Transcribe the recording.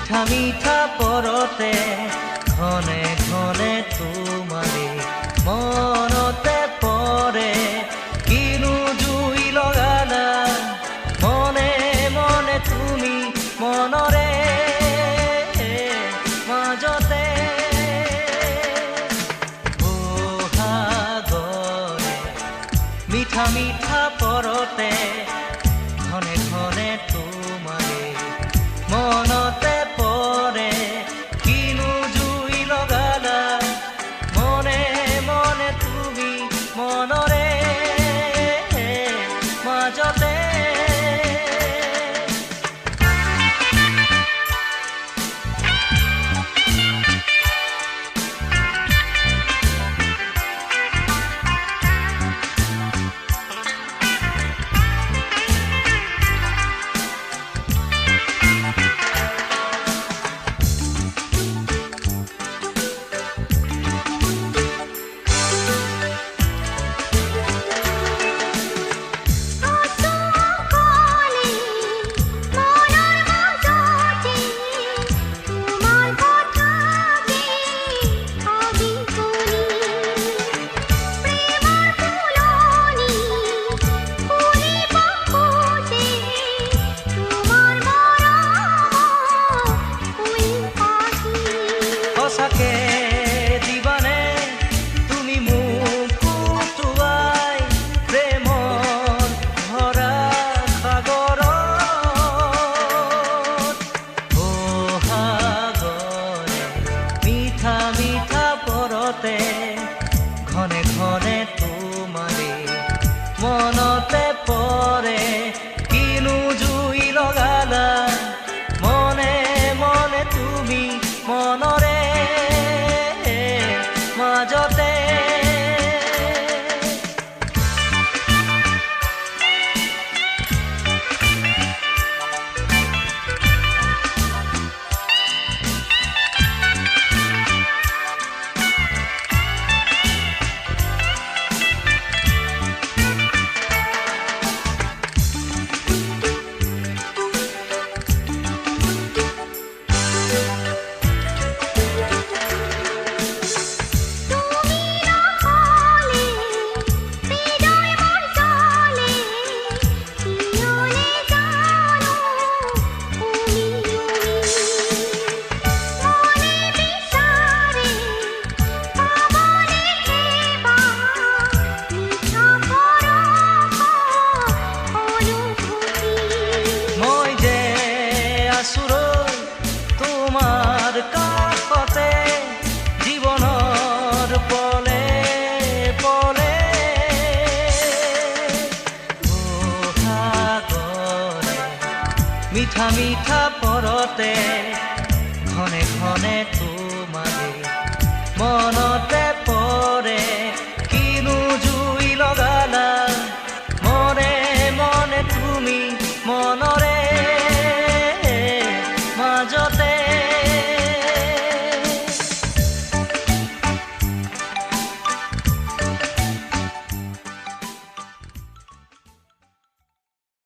মিঠা মিঠা পৰতে ঘনে ঘনে তোমাৰে মনতে পৰে কিনো জুই লগালা মনে মনে তুমি মনৰে মাজতে বহাগৰে মিঠা মিঠা পৰতে ঘনে ঘনে তোমাৰে মনতে পৰে কিনো জুই লগালা মনে মনে তুমি মনৰে মাজতে ঘনে ঘনে তোমাৰে মনতে পৰে কিনো জুই লগালা মনে মনে তুমি মনৰে মাজতে তোমাৰ কাষতে জীৱনৰ পলে পলে বহাগৰে মিঠা মিঠা পৰতে ঘনে ঘনে